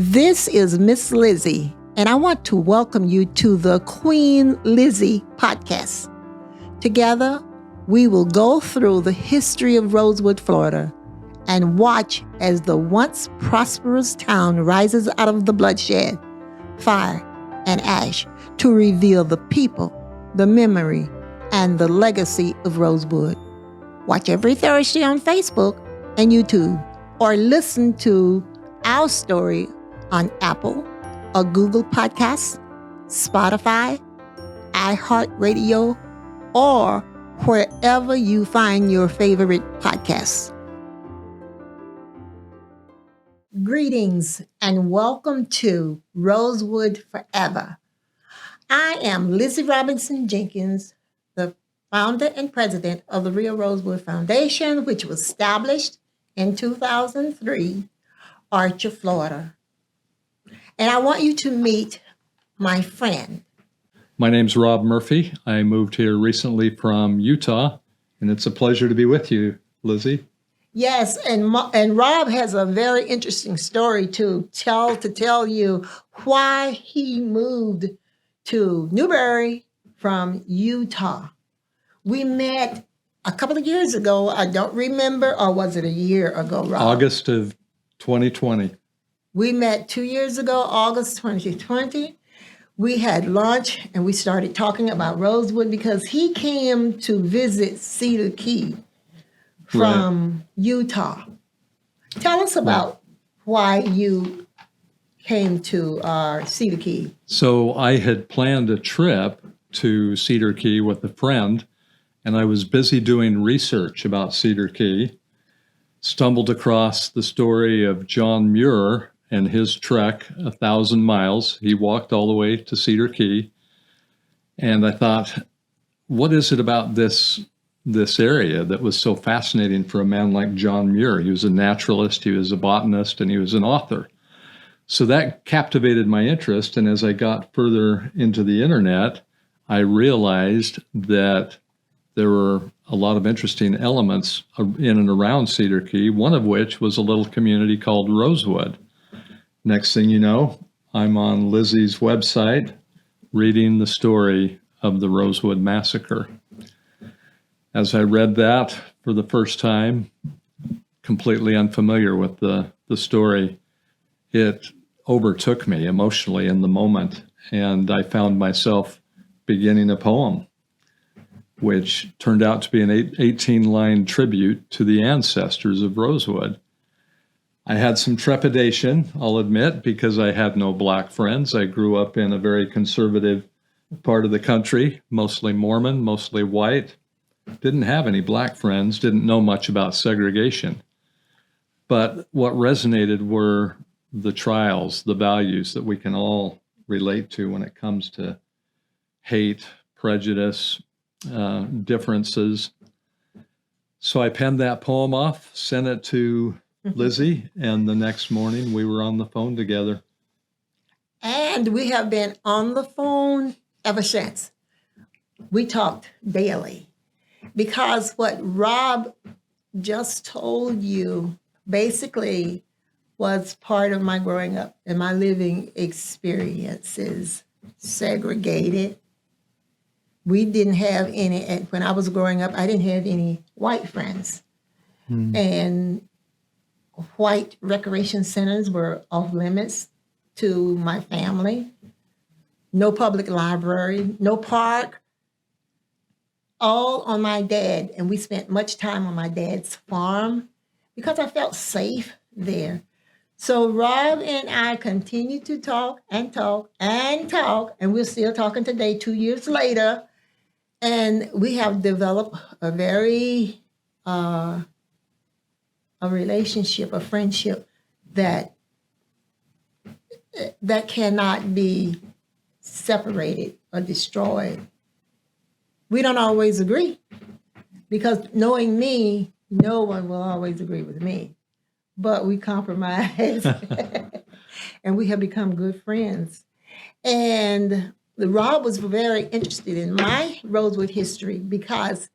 This is Miss Lizzie, and I want to welcome you to the Queen Lizzie Podcast. Together, we will go through the history of Rosewood, Florida, and watch as the once prosperous town rises out of the bloodshed, fire, and ash to reveal the people, the memory, and the legacy of Rosewood. Watch every Thursday on Facebook and YouTube, or listen to our story on Apple or Google Podcasts, Spotify, iHeartRadio, or wherever you find your favorite podcasts. Greetings and welcome to Rosewood Forever. I am Lizzie Robinson Jenkins, the founder and president of the Real Rosewood Foundation, which was established in 2003, Archer, Florida. And I want you to meet my friend. My name's Rob Murphy. I moved here recently from Utah, and it's a pleasure to be with you, Lizzie. Yes, and Rob has a very interesting story to tell you why he moved to Newberry from Utah. We met a couple of years ago. I don't remember, or was it a year ago, Rob? August of 2020. We met 2 years ago, August 2020. We had lunch and we started talking about Rosewood because he came to visit Cedar Key from Utah. Tell us about why you came to Cedar Key. So I had planned a trip to Cedar Key with a friend, and I was busy doing research about Cedar Key. Stumbled across the story of John Muir and his trek 1,000 miles. He walked all the way to Cedar Key. And I thought, what is it about this area that was so fascinating for a man like John Muir? He was a naturalist, he was a botanist, and he was an author. So that captivated my interest. And as I got further into the internet, I realized that there were a lot of interesting elements in and around Cedar Key, one of which was a little community called Rosewood. Next thing you know, I'm on Lizzie's website reading the story of the Rosewood Massacre. As I read that for the first time, completely unfamiliar with the story, it overtook me emotionally in the moment, and I found myself beginning a poem, which turned out to be an 18-line tribute to the ancestors of Rosewood. I had some trepidation, I'll admit, because I had no black friends. I grew up in a very conservative part of the country, mostly Mormon, mostly white. Didn't have any black friends, didn't know much about segregation. But what resonated were the trials, the values that we can all relate to when it comes to hate, prejudice, differences. So I penned that poem off, sent it to Lizzie, and the next morning we were on the phone together. And we have been on the phone ever since. We talked daily because what Rob just told you basically was part of my growing up and my living experiences. Segregated. We didn't have any, when I was growing up, I didn't have any white friends. And white recreation centers were off limits to my family. No public library, no park, all on my dad. And we spent much time on my dad's farm because I felt safe there. So Rob and I continued to talk and talk and talk, and we're still talking today, 2 years later. And we have developed a very, a relationship, a friendship that cannot be separated or destroyed. We don't always agree because knowing me, no one will always agree with me, but we compromise and we have become good friends. And Rob was very interested in my Rosewood history because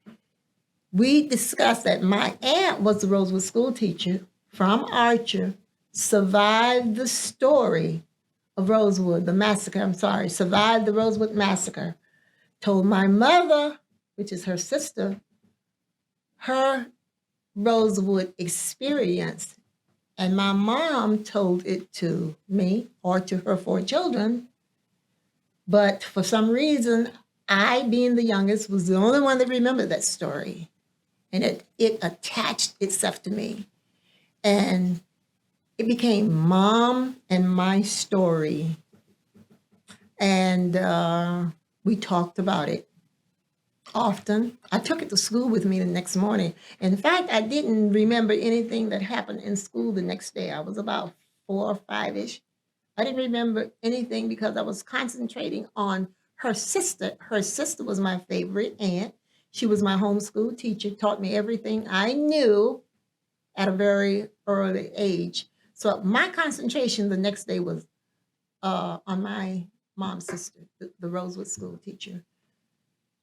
we discussed that my aunt was the Rosewood school teacher from Archer survived the story of Rosewood, the massacre, survived the Rosewood massacre, told my mother, which is her sister, her Rosewood experience. And my mom told it to me or to her 4 children. But for some reason, I, being the youngest, was the only one that remembered that story. And it attached itself to me. And it became Mom and my story. And we talked about it often. I took it to school with me the next morning. In fact, I didn't remember anything that happened in school the next day. I was about 4 or 5-ish. I didn't remember anything because I was concentrating on her sister. Her sister was my favorite aunt. She was my homeschool teacher, taught me everything I knew at a very early age. So my concentration the next day was on my mom's sister, the Rosewood school teacher.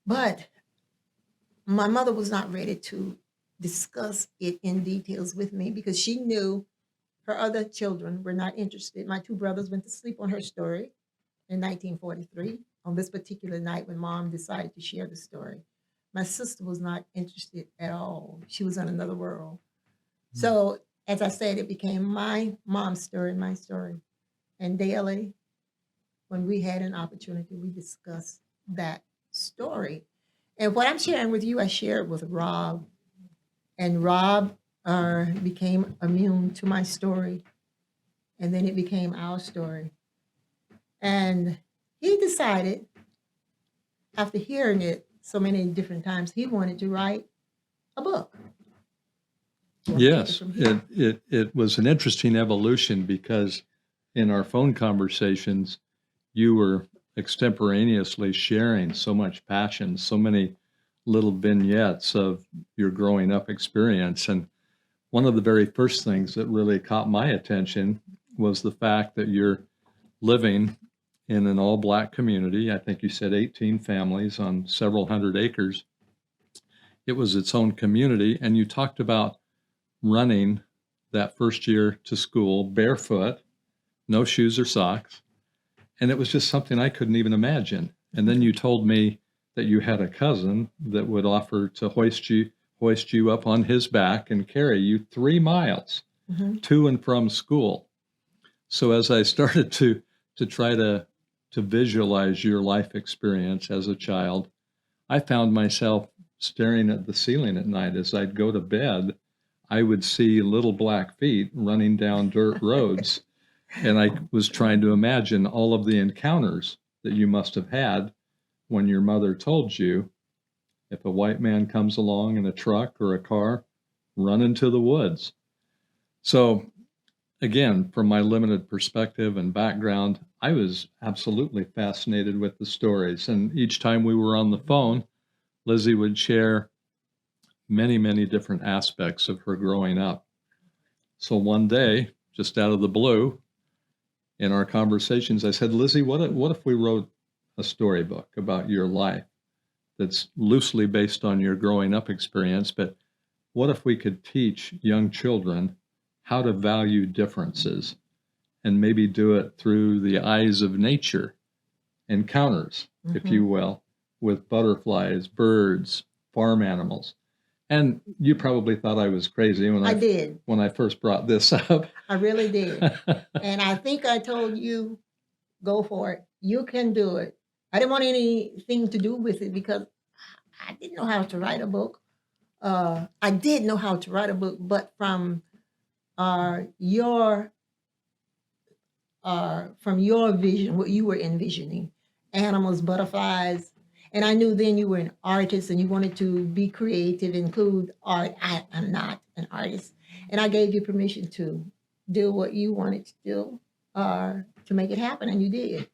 But my mother was not ready to discuss it in details with me because she knew her other children were not interested. My 2 brothers went to sleep on her story in 1943 on this particular night when Mom decided to share the story. My sister was not interested at all. She was in another world. So, as I said, it became my mom's story, my story. And daily, when we had an opportunity, we discussed that story. And what I'm sharing with you, I shared with Rob. And Rob became immune to my story. And then it became our story. And he decided, after hearing it so many different times, he wanted to write a book. Yes, it was an interesting evolution because in our phone conversations, you were extemporaneously sharing so much passion, so many little vignettes of your growing up experience. And one of the very first things that really caught my attention was the fact that you're living in an all-Black community. I think you said 18 families on several hundred acres. It was its own community, and you talked about running that first year to school barefoot, no shoes or socks. And it was just something I couldn't even imagine. And then you told me that you had a cousin that would offer to hoist you up on his back and carry you 3 miles to and from school. So as I started to try to visualize your life experience as a child, I found myself staring at the ceiling at night. As I'd go to bed, I would see little black feet running down dirt roads. And I was trying to imagine all of the encounters that you must have had when your mother told you, if a white man comes along in a truck or a car, run into the woods. So again, from my limited perspective and background, I was absolutely fascinated with the stories. And each time we were on the phone, Lizzie would share many, many different aspects of her growing up. So one day, just out of the blue, in our conversations, I said, Lizzie, what if we wrote a storybook about your life that's loosely based on your growing up experience, but what if we could teach young children how to value differences and maybe do it through the eyes of nature, encounters, if you will, with butterflies, birds, farm animals. And you probably thought I was crazy when I first brought this up. I really did. And I think I told you, go for it. You can do it. I didn't want anything to do with it because I didn't know how to write a book. I did know how to write a book, but from your vision, what you were envisioning, animals, butterflies. And I knew then you were an artist and you wanted to be creative, include art. I'm not an artist. And I gave you permission to do what you wanted to do to make it happen, and you did.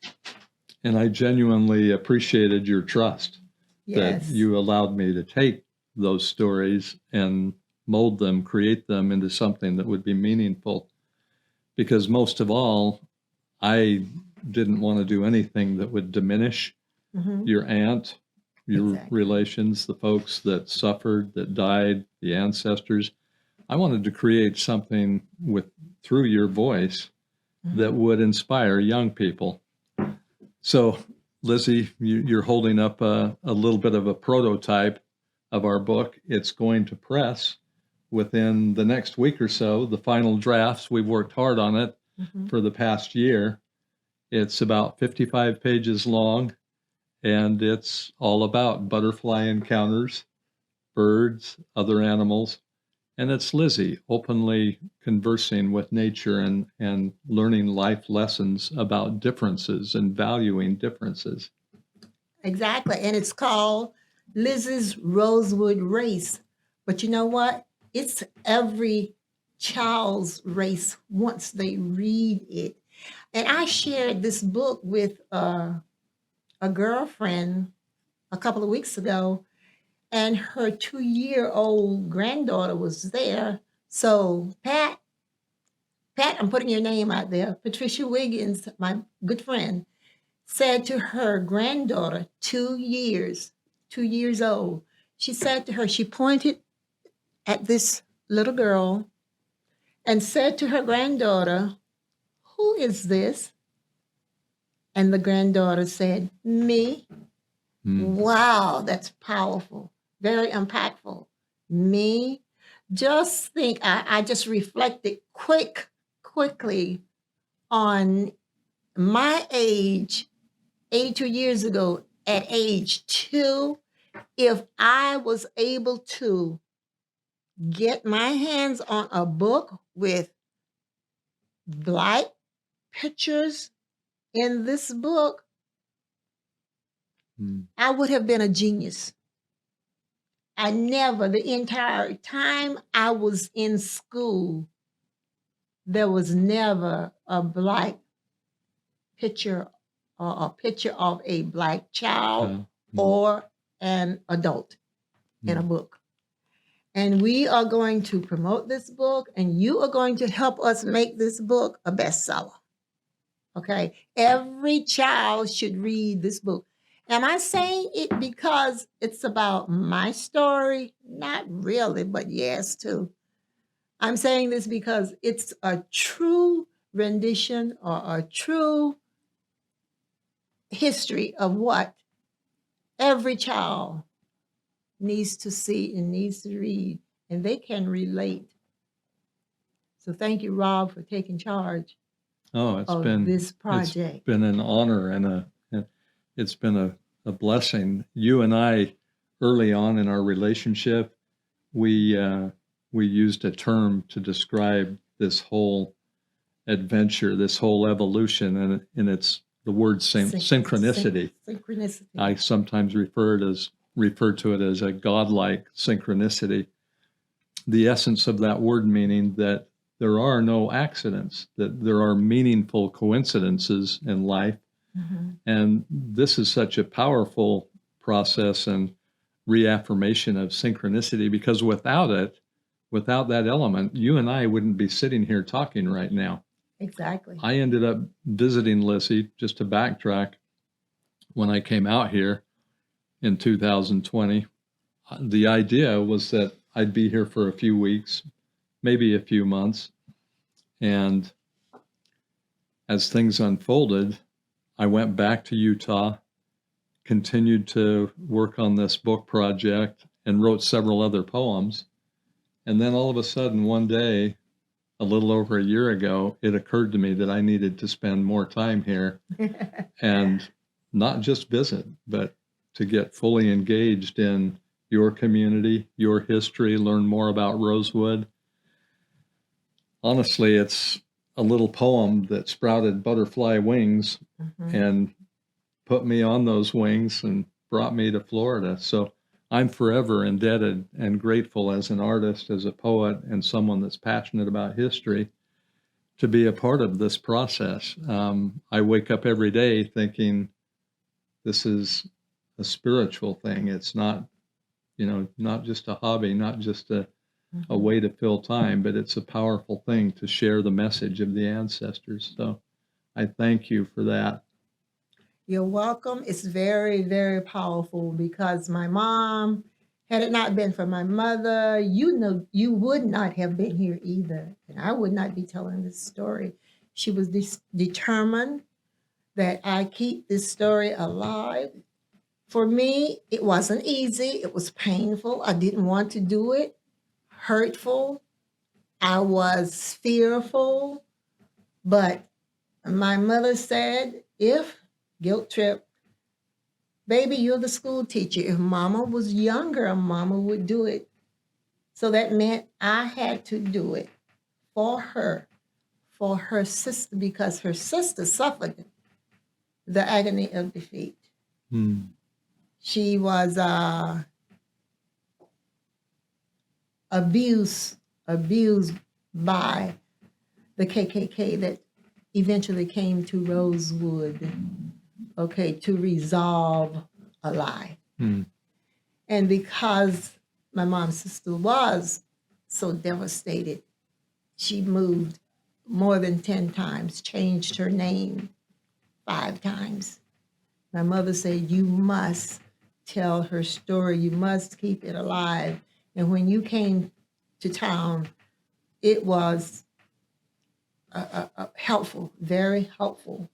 And I genuinely appreciated your trust that Yes. you allowed me to take those stories and mold them, create them into something that would be meaningful. Because most of all, I didn't want to do anything that would diminish your aunt, your Exactly. relations, the folks that suffered, that died, the ancestors. I wanted to create something through your voice that would inspire young people. So, Lizzie, you're holding up a little bit of a prototype of our book. It's going to press within the next week or so. The final drafts, we've worked hard on it for the past year. It's about 55 pages long, and it's all about butterfly encounters, birds, other animals. And it's Lizzie openly conversing with nature and learning life lessons about differences and valuing differences. Exactly. And it's called Lizzie's Rosewood Race. But you know what? It's every child's race once they read it. And I shared this book with a girlfriend a couple of weeks ago, and her 2-year-old granddaughter was there. So, Pat, I'm putting your name out there. Patricia Wiggins, my good friend, said to her granddaughter, 2 years old, she said to her, she pointed at this little girl and said to her granddaughter, "Who is this?" And the granddaughter said, "Me." Wow, that's powerful, very impactful. Me. Just think, I just reflected quickly on my age, 82 years ago, at age 2, if I was able to get my hands on a book with Black pictures in this book, I would have been a genius. The entire time I was in school, there was never a Black picture or a picture of a Black child or an adult in a book. And we are going to promote this book, and you are going to help us make this book a bestseller. Okay? Every child should read this book. Am I saying it because it's about my story? Not really, but yes, too. I'm saying this because it's a true rendition or a true history of what every child needs to see and needs to read, and they can relate. So thank you, Rob, for taking charge of this project. It's been an honor and it's been a blessing. You and I, early on in our relationship, we used a term to describe this whole adventure, this whole evolution, and it's the word synchronicity. Synchronicity. I sometimes refer to it as a godlike synchronicity. The essence of that word meaning that there are no accidents, that there are meaningful coincidences in life. And this is such a powerful process and reaffirmation of synchronicity, because without that element, you and I wouldn't be sitting here talking right now. Exactly. I ended up visiting Lizzie, just to backtrack, when I came out here in 2020. The idea was that I'd be here for a few weeks, maybe a few months. And as things unfolded, I went back to Utah, continued to work on this book project, and wrote several other poems. And then all of a sudden, one day, a little over a year ago, it occurred to me that I needed to spend more time here and not just visit, but to get fully engaged in your community, your history, learn more about Rosewood. Honestly, it's a little poem that sprouted butterfly wings and put me on those wings and brought me to Florida. So I'm forever indebted and grateful as an artist, as a poet, and someone that's passionate about history to be a part of this process. I wake up every day thinking this is a spiritual thing. It's not, not just a hobby, not just a way to fill time, but it's a powerful thing to share the message of the ancestors. So I thank you for that. You're welcome. It's very, very powerful because my mom Had it not been for my mother, you would not have been here either. And I would not be telling this story. She was determined that I keep this story alive. For me, it wasn't easy. It was painful. I didn't want to do it. Hurtful. I was fearful. But my mother said, if guilt trip, baby, you're the school teacher. If mama was younger, mama would do it. So that meant I had to do it for her sister, because her sister suffered the agony of defeat. She was abused by the KKK that eventually came to Rosewood, okay, to resolve a lie. And because my mom's sister was so devastated, she moved more than 10 times, changed her name 5 times. My mother said, you must tell her story. You must keep it alive. And when you came to town, it was helpful, very helpful,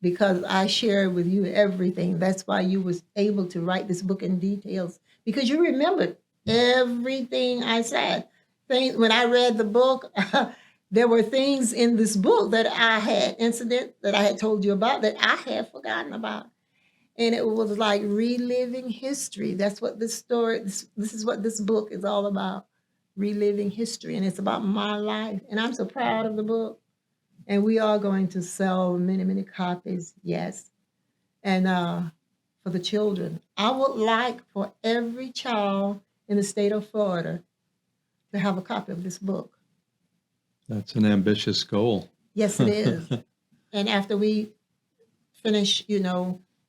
because I shared with you everything. That's why you was able to write this book in details, because you remembered everything I said. When I read the book, there were things in this book that I had, incident that I had told you about that I had forgotten about. And it was like reliving history. That's what this story, this is what this book is all about, reliving history. And it's about my life. And I'm so proud of the book. And we are going to sell many, many copies, yes. And for the children, I would like for every child in the state of Florida to have a copy of this book. That's an ambitious goal. Yes, it is. And after we finish,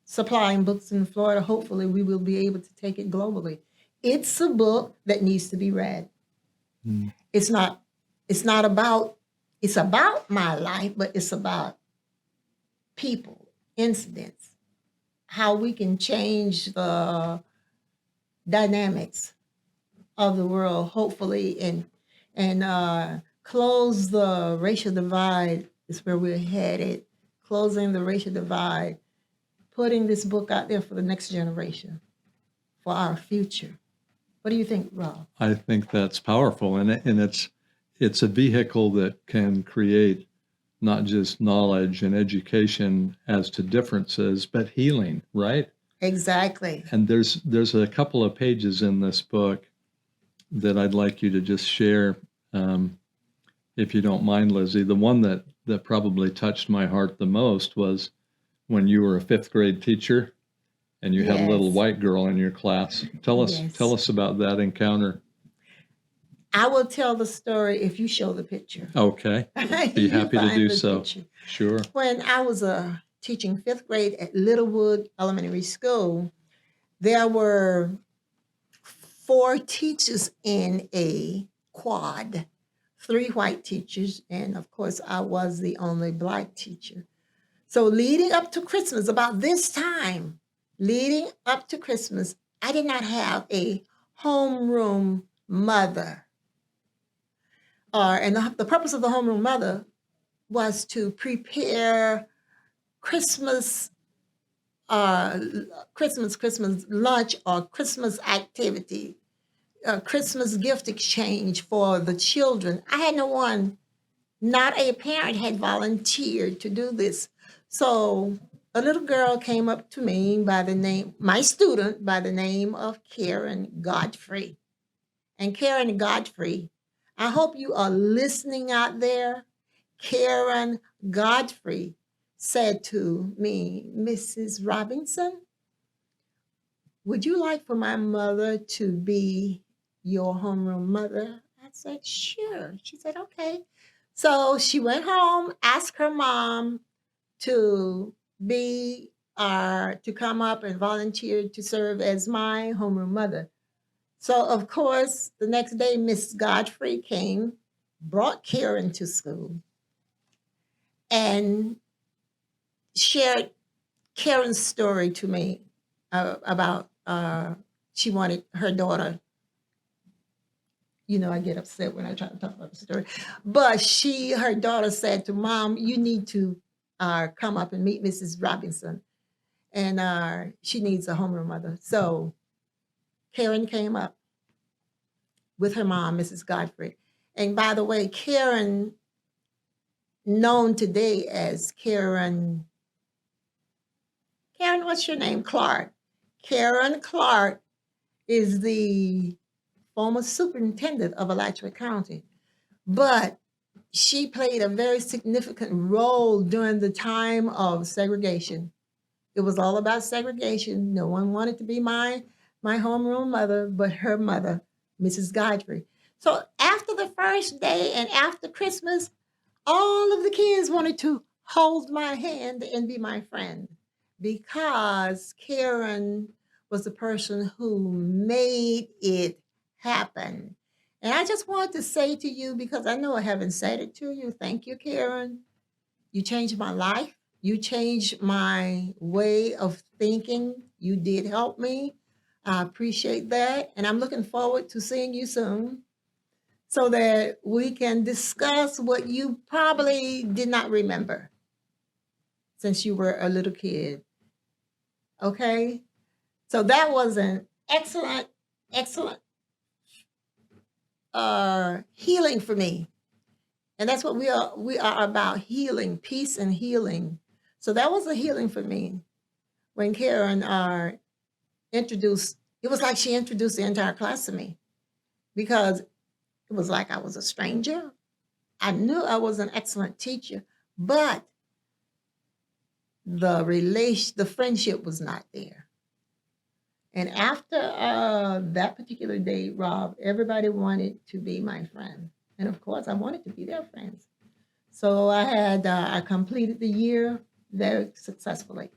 supplying books in Florida, hopefully we will be able to take it globally. It's a book that needs to be read. It's about my life, but it's about people, incidents, how we can change the dynamics of the world, hopefully, and close the racial divide is where we're headed. Closing the racial divide, putting this book out there for the next generation, for our future. What do you think, Rob? I think that's powerful, and it's a vehicle that can create not just knowledge and education as to differences, but healing, right? Exactly. And there's a couple of pages in this book that I'd like you to just share, if you don't mind, Lizzie. The one that probably touched my heart the most was when you were a 5th grade teacher and you had a little white girl in your class. Tell us about that encounter. I will tell the story if you show the picture. Okay. Be happy to do so. Picture. Sure. When I was teaching 5th grade at Littlewood Elementary School, there were 4 teachers in a quad, 3 white teachers, and of course I was the only Black teacher. So leading up to Christmas, about this time, leading up to Christmas, I did not have a homeroom mother. And the purpose of the homeroom mother was to prepare Christmas lunch or Christmas activity, Christmas gift exchange for the children. I had no one, not a parent had volunteered to do this. So a little girl came up to me my student by the name of Karen Godfrey. And Karen Godfrey, I hope you are listening out there. Karen Godfrey said to me, Mrs. Robinson, would you like for my mother to be your homeroom mother? I said, sure. She said, okay. So she went home, asked her mom to come up and volunteer to serve as my homeroom mother. So, of course, the next day, Miss Godfrey came, brought Karen to school, and shared Karen's story to me about she wanted her daughter You know, I get upset when I try to talk about the story. But her daughter said to Mom, you need to come up and meet Mrs. Robinson. And she needs a homeroom mother. So Karen came up with her mom, Mrs. Godfrey. And by the way, Karen, known today as Karen, what's your name? Clark. Karen Clark is the former superintendent of Alachua County. But she played a very significant role during the time of segregation. It was all about segregation. No one wanted to be my homeroom mother, but her mother, Mrs. Godfrey. So after the first day and after Christmas, all of the kids wanted to hold my hand and be my friend because Karen was the person who made it happen. And I just wanted to say to you, because I know I haven't said it to you, thank you, Karen. You changed my life. You changed my way of thinking. You did help me. I appreciate that. And I'm looking forward to seeing you soon so that we can discuss what you probably did not remember since you were a little kid. Okay? So that was an excellent, excellent healing for me. And that's what we are about, healing, peace and healing. So that was a healing for me when Karen introduced, it was like she introduced the entire class to me because it was like I was a stranger. I knew I was an excellent teacher, but the friendship was not there. And after that particular day, Rob, everybody wanted to be my friend. And of course, I wanted to be their friends. So I completed the year very successfully.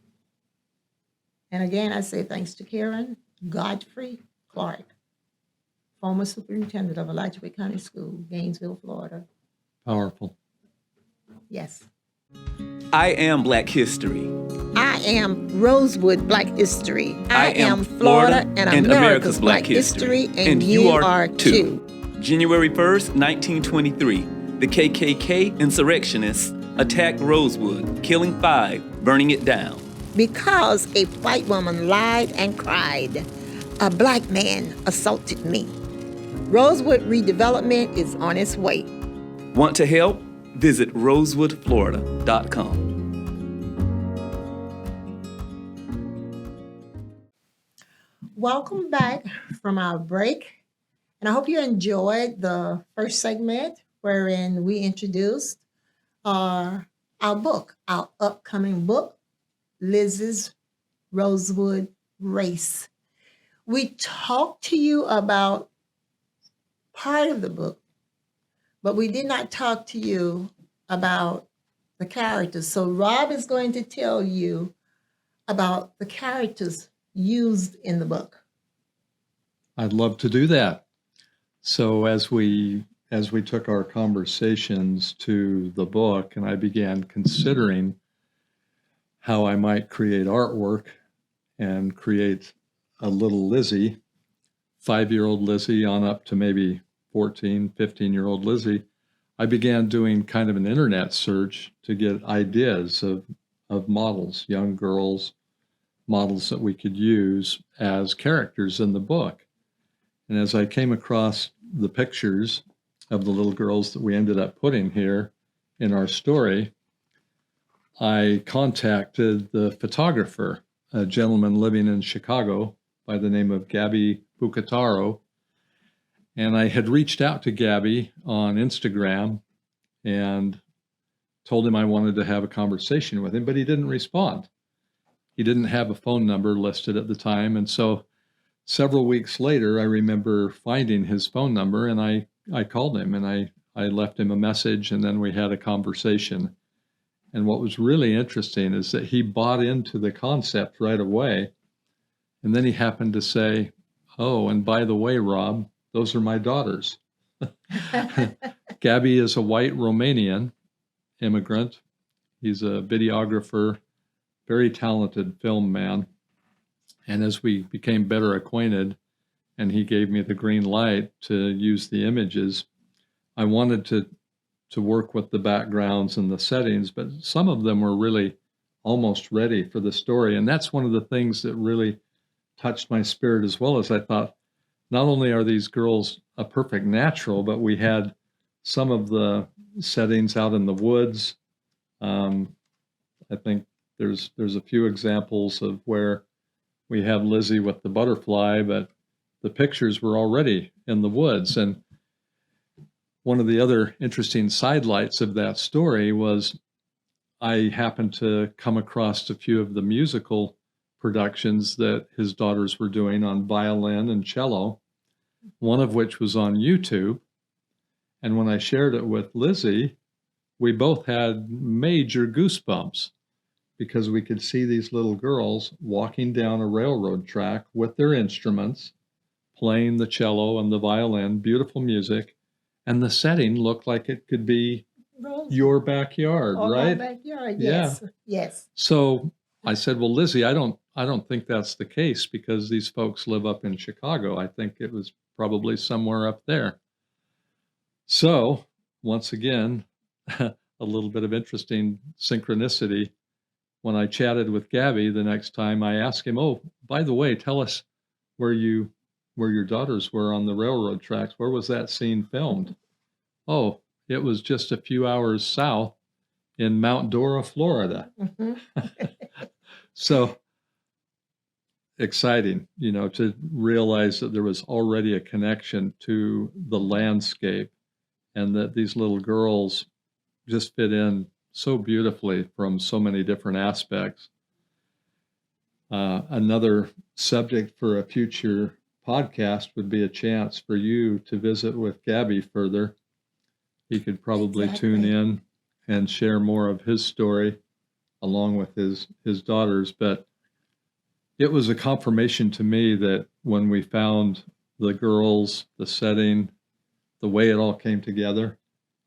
And again, I say thanks to Karen Godfrey Clark, former superintendent of Alachua County School, Gainesville, Florida. Powerful. Yes. I am Black History. I am Rosewood Black History. I am Florida and America's Black History. And you are too. January 1st, 1923, the KKK insurrectionists attacked Rosewood, killing 5, burning it down. Because a white woman lied and cried, a black man assaulted me. Rosewood redevelopment is on its way. Want to help? Visit rosewoodflorida.com. Welcome back from our break. And I hope you enjoyed the first segment wherein we introduced our book, our upcoming book, Lizzie's Rosewood Race. We talked to you about part of the book, but we did not talk to you about the characters. So Rob is going to tell you about the characters used in the book. I'd love to do that. So as we took our conversations to the book and I began considering how I might create artwork and create a little Lizzie, 5-year-old Lizzie on up to maybe 14, 15-year-old Lizzie, I began doing kind of an internet search to get ideas of models, young girls, models that we could use as characters in the book. And as I came across the pictures of the little girls that we ended up putting here in our story, I contacted the photographer, a gentleman living in Chicago by the name of Gabby Bucataro. And I had reached out to Gabby on Instagram and told him I wanted to have a conversation with him, but he didn't respond. He didn't have a phone number listed at the time. And so several weeks later, I remember finding his phone number and I called him and I left him a message and then we had a conversation. And what was really interesting is that he bought into the concept right away. And then he happened to say, "Oh, and by the way, Rob, those are my daughters." Gabby is a white Romanian immigrant. He's a videographer, very talented film man. And as we became better acquainted and he gave me the green light to use the images. I wanted to work with the backgrounds and the settings, but some of them were really almost ready for the story. And that's one of the things that really touched my spirit, as well as I thought, not only are these girls a perfect natural, but we had some of the settings out in the woods. I think there's a few examples of where we have Lizzie with the butterfly, but the pictures were already in the woods. And one of the other interesting sidelights of that story was I happened to come across a few of the musical productions that his daughters were doing on violin and cello, one of which was on YouTube. And when I shared it with Lizzie, we both had major goosebumps because we could see these little girls walking down a railroad track with their instruments, playing the cello and the violin, beautiful music, and the setting looked like it could be your backyard, or right? my backyard, yes, yes. So I said, well, Lizzie, I don't think that's the case because these folks live up in Chicago. I think it was probably somewhere up there. So once again, a little bit of interesting synchronicity. When I chatted with Gabby the next time, I asked him, oh, by the way, tell us where your daughters were on the railroad tracks. Where was that scene filmed? Oh, it was just a few hours south in Mount Dora, Florida. Mm-hmm. So exciting, to realize that there was already a connection to the landscape and that these little girls just fit in so beautifully from so many different aspects. Another subject for a future podcast would be a chance for you to visit with Gabby further. He could probably tune in and share more of his story along with his daughters. But it was a confirmation to me that when we found the girls, the setting, the way it all came together,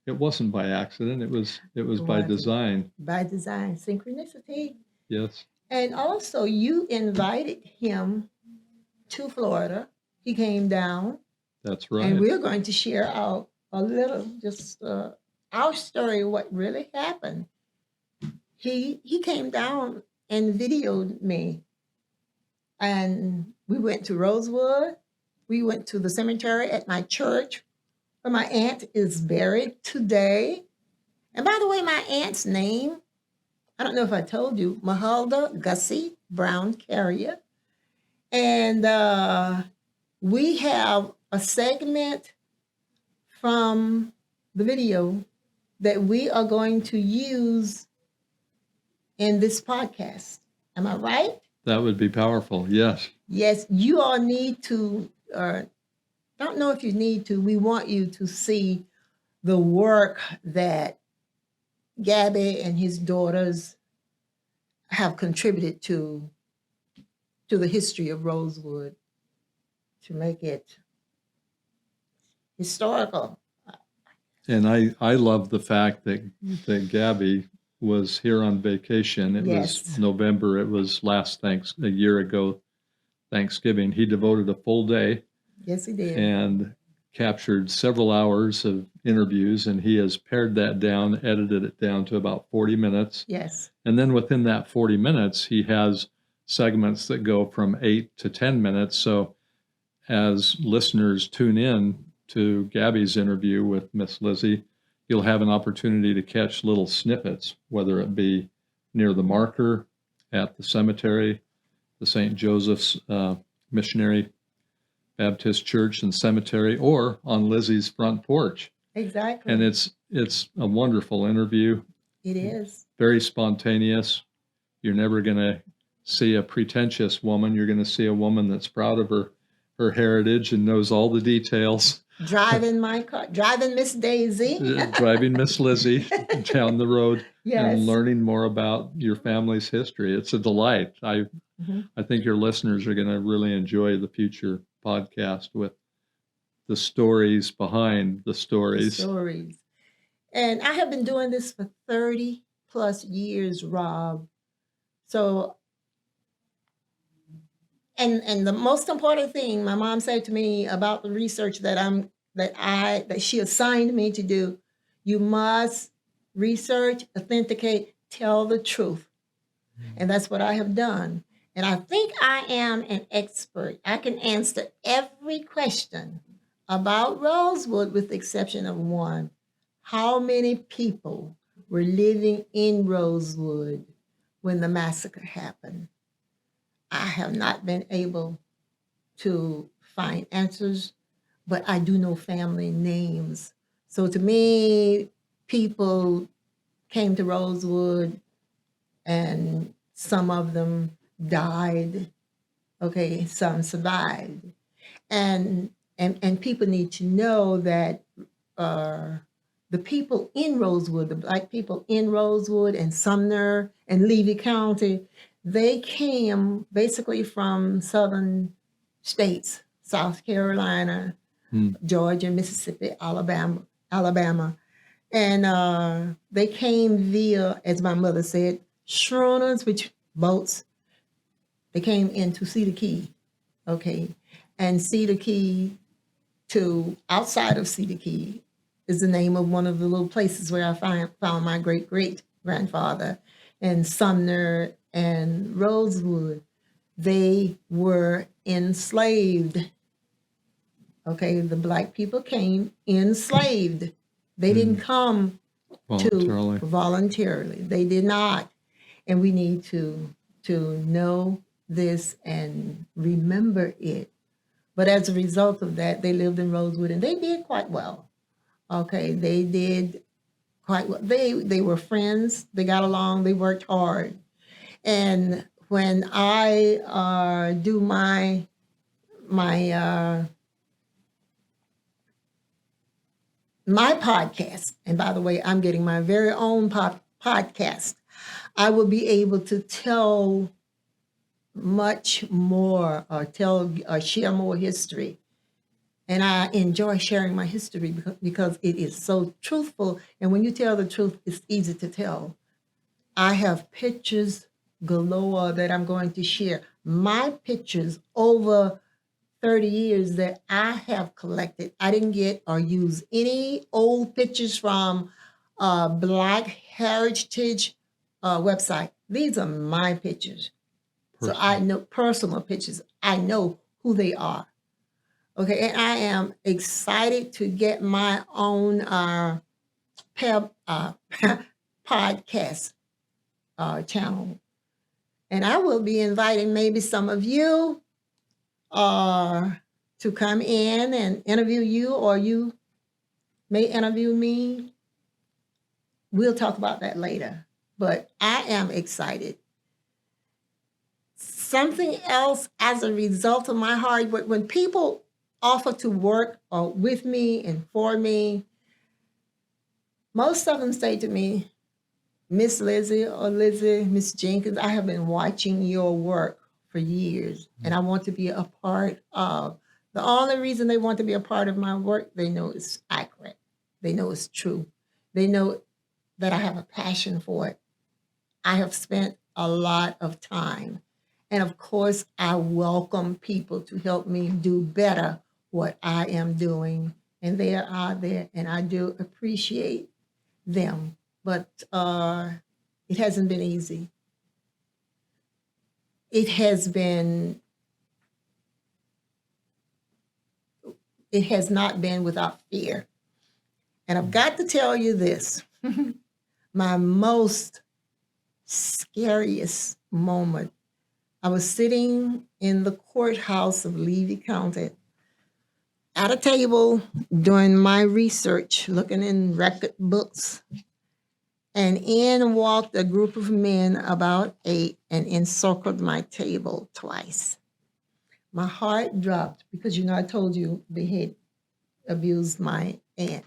it wasn't by accident. It was by design. By design, synchronicity. Yes. And also, you invited him to Florida. He came down. That's right. And we're going to share out a little, just our story, what really happened. He came down and videoed me. And we went to Rosewood. We went to the cemetery at my church, where my aunt is buried today. And by the way, my aunt's name, I don't know if I told you, Mahalda Gussie Brown Carrier. And we have a segment from the video that we are going to use in this podcast. Am I right? That would be powerful. Yes. Yes, you all need to, don't know if you need to, we want you to see the work that Gabby and his daughters have contributed to the history of Rosewood, to make it historical. And I love the fact that Gabby was here on vacation. It was November. It was a year ago, Thanksgiving. He devoted a full day. Yes, he did. And captured several hours of interviews, and he has pared that down, edited it down to about 40 minutes. Yes. And then within that 40 minutes, he has segments that go from 8 to 10 minutes. So as listeners tune in to Gabby's interview with Miss Lizzie, you'll have an opportunity to catch little snippets, whether it be near the marker at the cemetery, the St. Joseph's Missionary Baptist Church and Cemetery, or on Lizzie's front porch. Exactly. And it's a wonderful interview. It is. Very spontaneous. You're never going to see a pretentious woman. You're going to see a woman that's proud of her heritage and knows all the details. Driving my car, driving Miss Daisy. Driving Miss Lizzie down the road. Yes. And learning more about your family's history. It's a delight. I think your listeners are going to really enjoy the future podcast with the stories behind the stories. The stories. And I have been doing this for 30 plus years, Rob. So And the most important thing my mom said to me about the research that she assigned me to do, you must research, authenticate, tell the truth. And that's what I have done. And I think I am an expert. I can answer every question about Rosewood with the exception of one. How many people were living in Rosewood when the massacre happened? I have not been able to find answers, but I do know family names. So to me, people came to Rosewood and some of them died. Okay, some survived. And people need to know that the people in Rosewood, the Black people in Rosewood and Sumner and Levy County, they came basically from southern states, South Carolina, Georgia, Mississippi, Alabama. And they came via, as my mother said, schooners, which boats. They came into Cedar Key, okay? And Cedar Key to outside of Cedar Key is the name of one of the little places where I found my great-great-grandfather. And Sumner and Rosewood, they were enslaved. Okay, the Black people came enslaved. They didn't come voluntarily. They did not. And we need to know this and remember it. But as a result of that, they lived in Rosewood and they did quite well. Okay, they did quite well. They were friends. They got along. They worked hard. And when I do my podcast, and by the way, I'm getting my very own podcast, I will be able to tell much more or share more history. And I enjoy sharing my history because it is so truthful. And when you tell the truth, it's easy to tell. I have pictures galore that I'm going to share. My pictures over 30 years that I have collected. I didn't get or use any old pictures from Black Heritage website. These are my pictures. So I know personal pictures. I know who they are. Okay, and I am excited to get my own podcast channel. And I will be inviting maybe some of you to come in and interview you, or you may interview me. We'll talk about that later. But I am excited. Something else as a result of my hard work, when people offer to work with me and for me, most of them say to me, Miss Lizzie or Lizzie, Miss Jenkins, I have been watching your work for years and I want to be a part of. The only reason they want to be a part of my work, they know it's accurate. They know it's true. They know that I have a passion for it. I have spent a lot of time. And of course, I welcome people to help me do better what I am doing. And they are out there, and I do appreciate them. But it hasn't been easy. It has not been without fear. And I've got to tell you this, my most scariest moment, I was sitting in the courthouse of Levy County at a table doing my research, looking in record books. And in walked a group of men, about 8, and encircled my table twice. My heart dropped because, I told you they had abused my aunt.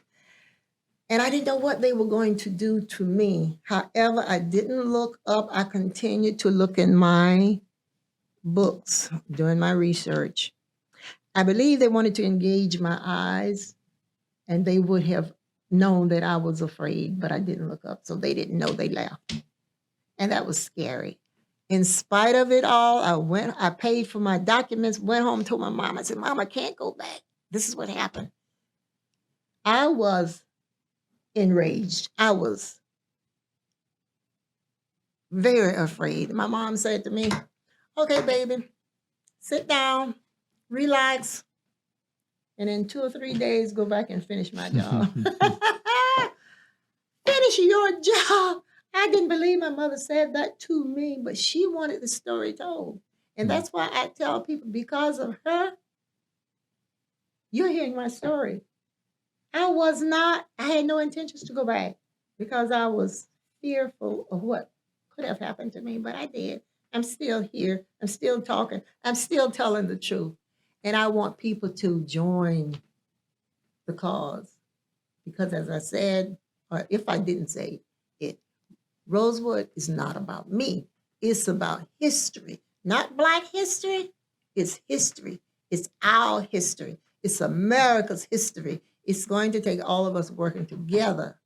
And I didn't know what they were going to do to me. However, I didn't look up. I continued to look in my books, doing my research. I believe they wanted to engage my eyes, and they would have known that I was afraid, but I didn't look up, so they didn't know. They laughed. And that was scary. In spite of it all, I paid for my documents, went home, told my mom, I said, Mom, I can't go back. This is what happened. I was enraged. I was very afraid. My mom said to me, okay, baby, sit down, relax, and in 2 or 3 days, go back and finish my job. Finish your job. I didn't believe my mother said that to me, but she wanted the story told. And that's why I tell people, because of her, you're hearing my story. I had no intentions to go back because I was fearful of what could have happened to me, but I did. I'm still here. I'm still talking. I'm still telling the truth. And I want people to join the cause because, as I said, or if I didn't say it, Rosewood is not about me. It's about history, not Black history. It's history. It's our history. It's America's history. It's going to take all of us working together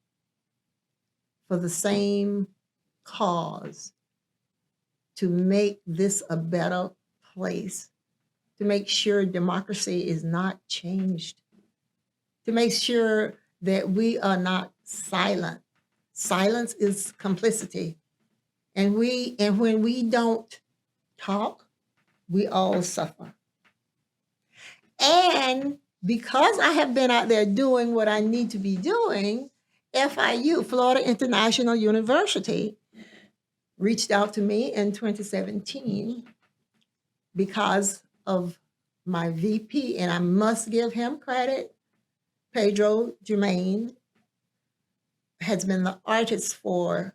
for the same cause to make this a better place, to make sure democracy is not changed, to make sure that we are not silent. Silence is complicity. And when we don't talk, we all suffer. And because I have been out there doing what I need to be doing, FIU, Florida International University, reached out to me in 2017 because of my VP, and I must give him credit. Pedro Germain has been the artist for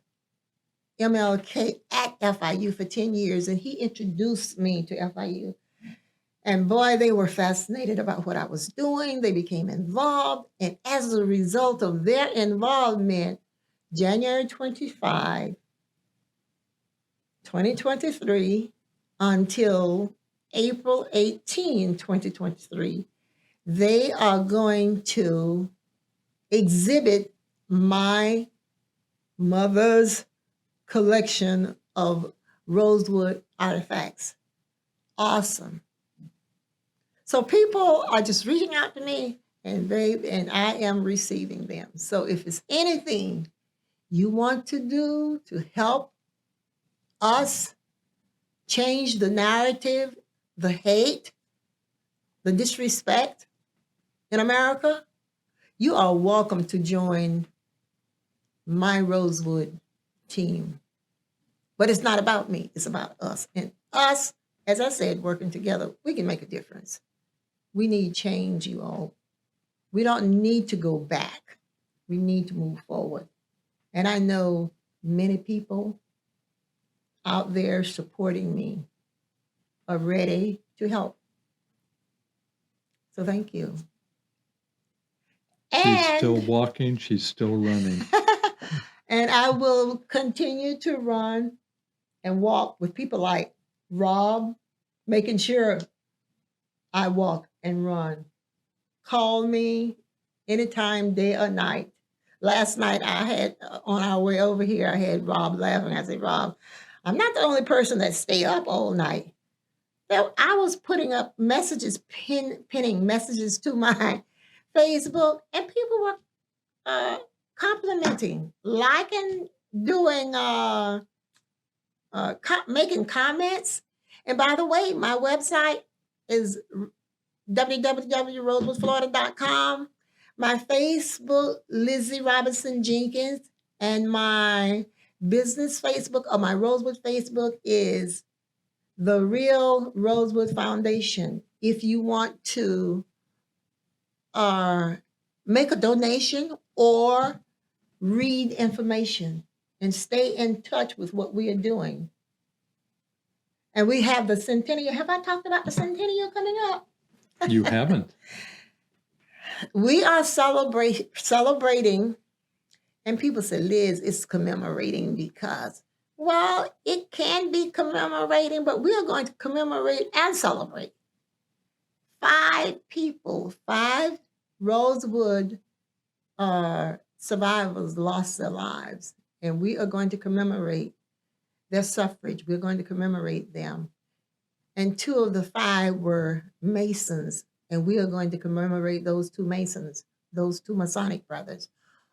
MLK at FIU for 10 years, and he introduced me to FIU. And boy, they were fascinated about what I was doing. They became involved. And as a result of their involvement, January 25, 2023, until April 18, 2023, they are going to exhibit my mother's collection of rosewood artifacts. Awesome. So people are just reaching out to me, and I am receiving them. So if it's anything you want to do to help us change the narrative, the hate, the disrespect in America, you are welcome to join my Rosewood team. But it's not about me, it's about us. And us, as I said, working together, we can make a difference. We need change, you all. We don't need to go back. We need to move forward. And I know many people out there supporting me are ready to help. So thank you. She's still walking, she's still running. And I will continue to run and walk with people like Rob, making sure I walk and run. Call me anytime, day or night. Last night I had, on our way over here, I had Rob laughing. I said, Rob, I'm not the only person that stay up all night. I was putting up messages, pinning messages to my Facebook, and people were complimenting, liking, doing, making comments. And by the way, my website is www.rosewoodflorida.com. My Facebook, Lizzie Robinson Jenkins, and my business Facebook or my Rosewood Facebook is the Real Rosewood Foundation. If you want to make a donation or read information and stay in touch with what we are doing. And we have the centennial. Have I talked about the centennial coming up? You haven't. We are celebrating, and people say, Liz, it's commemorating because, well, it can be commemorating, but we are going to commemorate and celebrate. 5 Rosewood survivors lost their lives, and we are going to commemorate their suffrage. We're going to commemorate them. And 2 of the 5 were Masons, and we are going to commemorate those 2 Masons, those 2 Masonic brothers,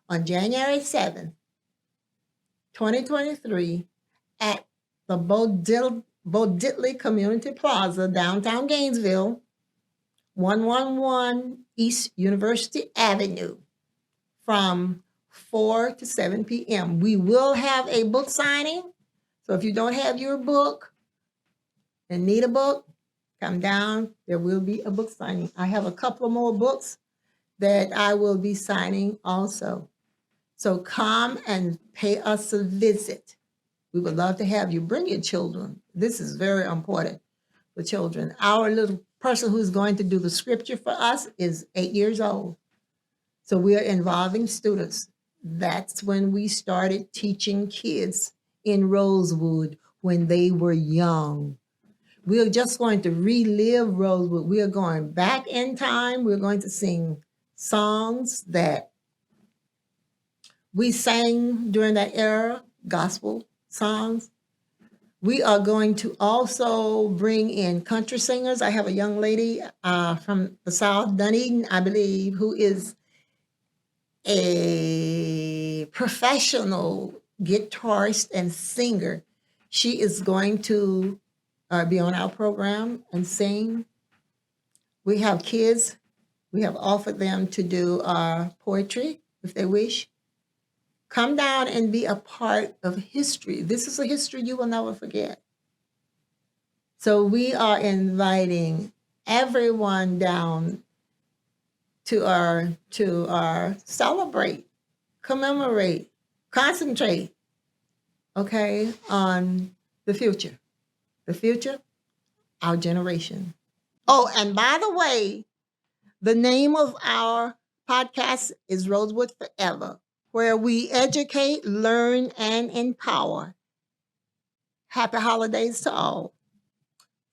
on January 7th, 2023, at the Bo Diddley Community Plaza, downtown Gainesville, 111 East University Avenue, from 4 to 7 p.m. We will have a book signing. So if you don't have your book and need a book, come down. There will be a book signing. I have a couple of more books that I will be signing also. So come and pay us a visit. We would love to have you. Bring your children. This is very important for children. Our little person who's going to do the scripture for us is 8 years old. So we are involving students. That's when we started teaching kids in Rosewood when they were young. We are just going to relive Rosewood. We are going back in time. We're going to sing songs that we sang during that era, gospel songs. We are going to also bring in country singers. I have a young lady from the South, Dunedin, I believe, who is a professional guitarist and singer. She is going to be on our program and sing. We have kids. We have offered them to do poetry if they wish. Come down and be a part of history. This is a history you will never forget. So we are inviting everyone down to our celebrate, commemorate, concentrate, okay, on the future. The future, our generation. Oh, and by the way, the name of our podcast is Rosewood Forever, where we educate, learn, and empower. Happy holidays to all.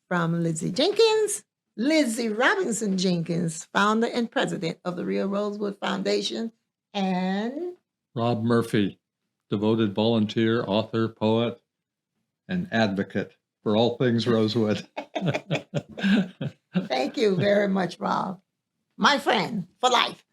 From Lizzie Jenkins, Lizzie Robinson Jenkins, founder and president of the Real Rosewood Foundation, and Rob Murphy, devoted volunteer, author, poet, and advocate for all things Rosewood. thank you very much, Rob. My friend for life.